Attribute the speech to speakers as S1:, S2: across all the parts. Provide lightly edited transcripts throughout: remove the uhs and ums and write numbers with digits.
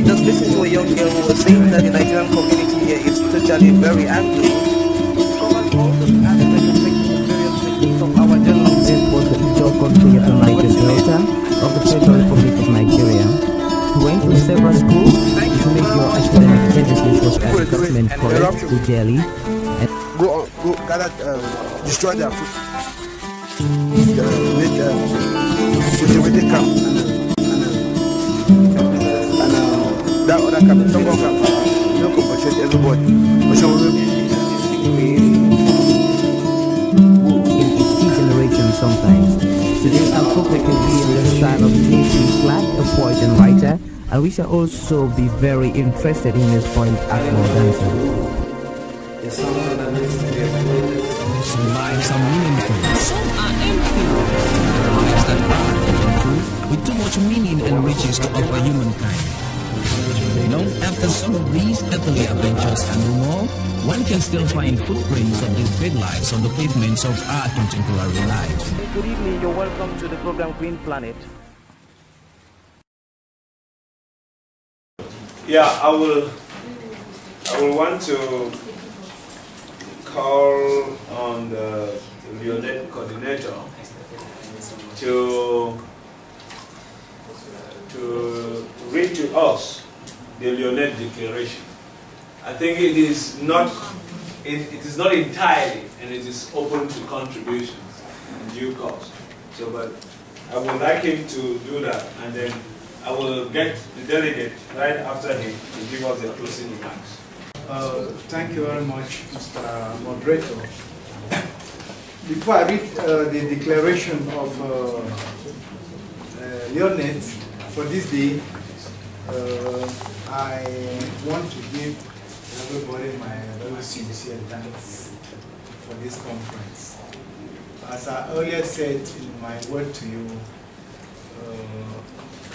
S1: just listened to a young girl who was saying that the Nigerian community here is totally very angry. Covers all the aspects of various sections of our journalism.
S2: This was the Ijo country of the Niger Delta of the Federal Republic of Nigeria. He went to several schools. His major academic genesis was at Government College, Ujeli.
S3: Go gather, destroy their food. Make cultivated camp and that other camp, Tandungang camp, you know, compensate everybody.
S2: In its key generation sometimes. Today our focus will be in the style of Limbe, Flag, a poet and writer, and we shall also be very interested in his point Akmo dancer.
S4: Some lives are meaningful, some are empty. Lives that are meaningful, with too much meaning and riches to offer humankind. Long after some of these earthly adventures and no more, one can still find footprints of these great lives on the pavements of our contemporary lives.
S1: Good evening, you're welcome to the program Green Planet.
S5: Yeah, I will want to call on the Leonette coordinator to read to us the Leonette Declaration. I think it is not entirely, and it is open to contributions in due course. So, but I would like him to do that, and then I will get the delegate right after him to give us the closing remarks.
S6: Thank you very much, Mr. Moderator. Before I read the declaration of Leonette for this day, I want to give everybody my very sincere thanks for this conference. As I earlier said in my word to you,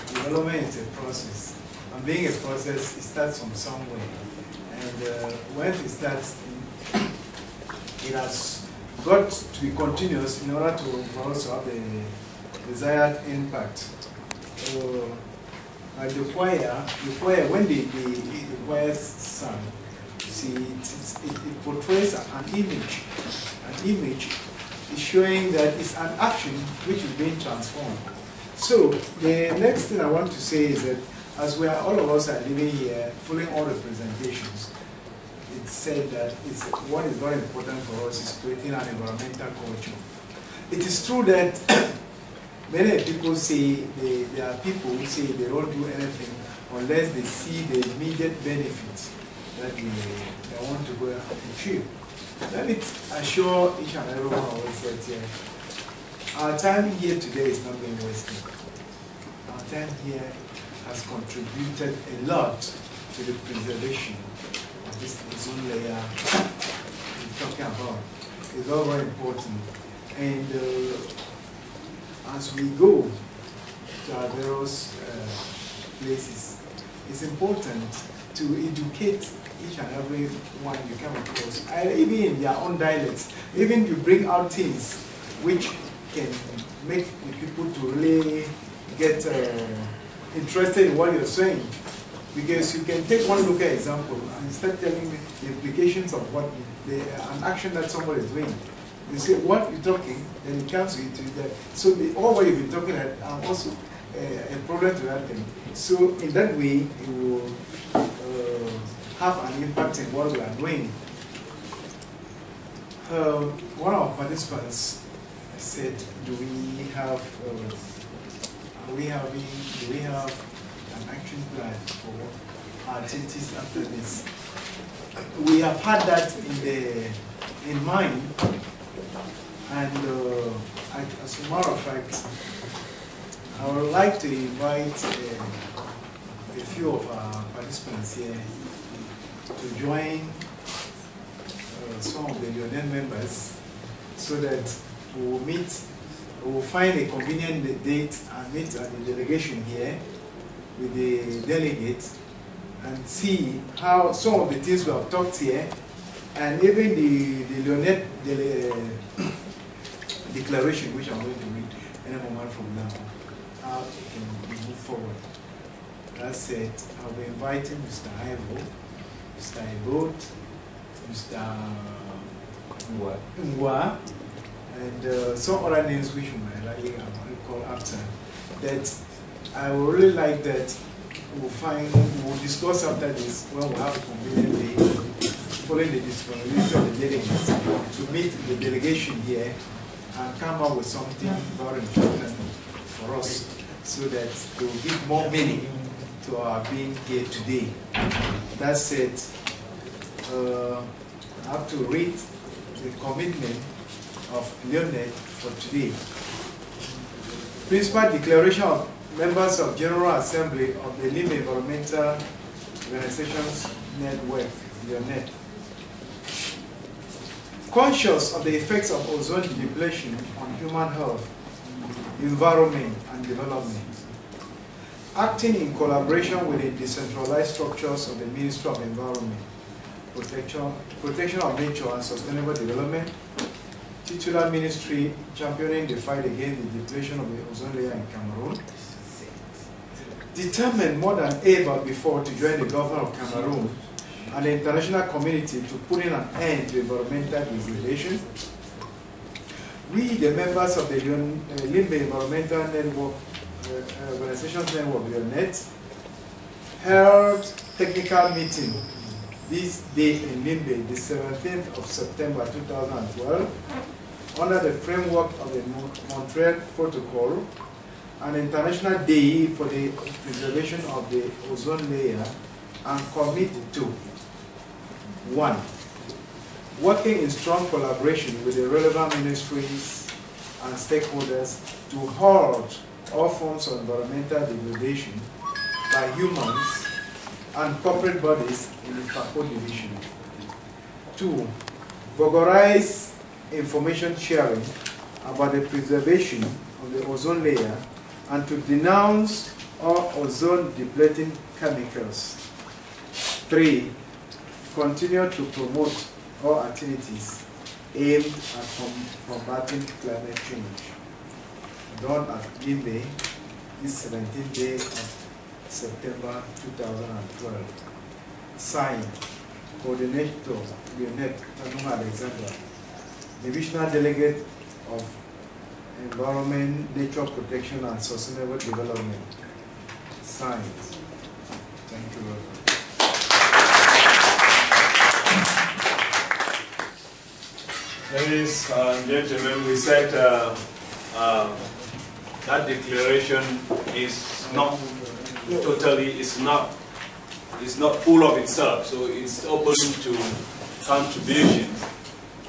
S6: development is a process. And being a process, it starts from somewhere. And when it starts, it has got to be continuous in order to also have the desired impact. The choir, when the choir sung, see, it portrays an image. An image is showing that it's an action which is being transformed. So the next thing I want to say is that as we are, all of us are living here, following all the presentations, it's said that what is very important for us is creating an environmental culture. It is true that many people say, there are people who say they don't do anything unless they see the immediate benefits that they want to go and achieve. Let me assure each and every one of us that our time here today is not being wasted. Our time here has contributed a lot to the preservation of this ozone layer we're talking about. It's all very important. And as we go to our various places, it's important to educate each and every one you come across, even in their own dialects, even to bring out things which can make the people to really get interested in what you're saying. Because you can take one local example and start telling me the implications of what an action that somebody is doing. You say, what you're talking, then it comes with that. So all what you've been talking about are also a problem to that thing. So in that way, it will have an impact in what we are doing. One of our participants said, do we have an action plan for our activities after this? We have had that in mind, and as a matter of fact, I would like to invite a few of our participants here to join some of the Leonette members so that we will find a convenient date and meet at the delegation here with the delegates and see how some of the things we have talked here, and even the Leonette declaration, which I'm going to read any moment from now, how it can move forward. That's it. I'll be inviting Mr. Ivo, Mr. Ivo, Mr. Ngwa, and some other names which we might likely call after. That I would really like that we'll discuss after this when we have a convenient day, following the disponibility of the delegates, to meet the delegation here and come up with something very important for us, so that it will give more meaning to our being here today. That's it. I have to read the commitment of Leonard for today. Principal Declaration of Members of General Assembly of the Limbe Environmental Organizations Network, Leonard. Conscious of the effects of ozone depletion on human health, environment, and development, acting in collaboration with the decentralized structures of the Ministry of Environment, Protection of Nature and Sustainable Development, titular ministry championing the fight against the depletion of the ozone layer in Cameroon, determined more than ever before to join the government of Cameroon and the international community to put in an end to environmental degradation. We, the members of the Limbe Environmental Network, Organizations Network, UNET, held technical meeting this day in Limbe, the 17th of September 2012, under the framework of the Montreal Protocol, an international day for the preservation of the ozone layer, and commit to 1. Working in strong collaboration with the relevant ministries and stakeholders to halt all forms of environmental degradation by humans and corporate bodies in the Paco division. 2. Vulgarize information sharing about the preservation of the ozone layer and to denounce all ozone depleting chemicals. 3. Continue to promote all activities aimed at combating climate change. Done at Limbe, this 17th day of September 2012. Signed, Coordinator Leonard Tandungang, Divisional Delegate of Environment, Nature Protection and Sustainable Development. Signed. Thank you very much.
S5: Ladies and gentlemen, we said that declaration is not totally, it's not full of itself, so it's open to contributions.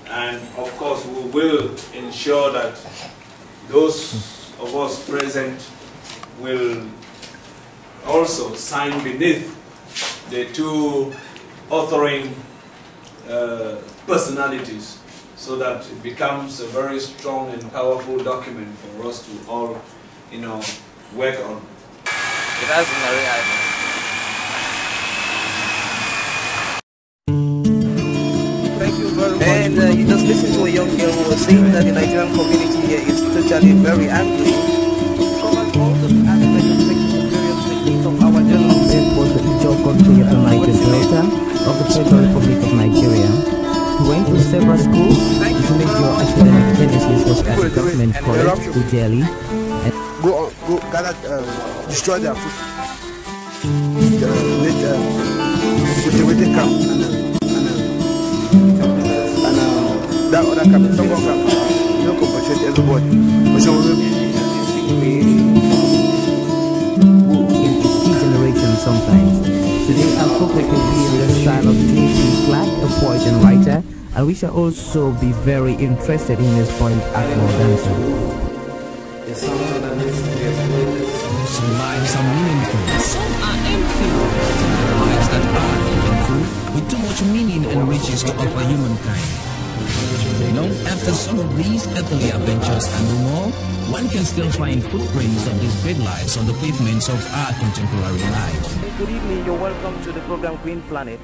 S5: And of course, we will ensure that those of us present will also sign beneath the two authoring personalities, so that it becomes a very strong and powerful document for us to all, work on.
S1: It has been Arrey Ivo. Thank you very much. And you just listened to a young girl who was saying that the Nigerian community here is totally very angry. Covers all the aspects of various techniques of our journalism.
S2: This was the Ijo country of the Niger Delta of the Federal Republic of Nigeria. He went to several schools. His major academic genesis was at the government college, Ujeli.
S3: Go gather, destroy their food. Cultivated camp and that other camp, Tandungang camp. You don't compensate everybody. But some of them
S2: in its degeneration sometimes. Today I'll focus will be in the style of J.C. Clark, a poet and writer, and we shall also be very interested in his point at more dancer.
S4: Some lives are meaningful, some are empty. There are lives that are meaningful, with too much meaning and riches to offer humankind. After some of these earthly adventures and no more, one can still find footprints of these great lives on the pavements of our contemporary life.
S1: Good evening, you're welcome to the program Green Planet.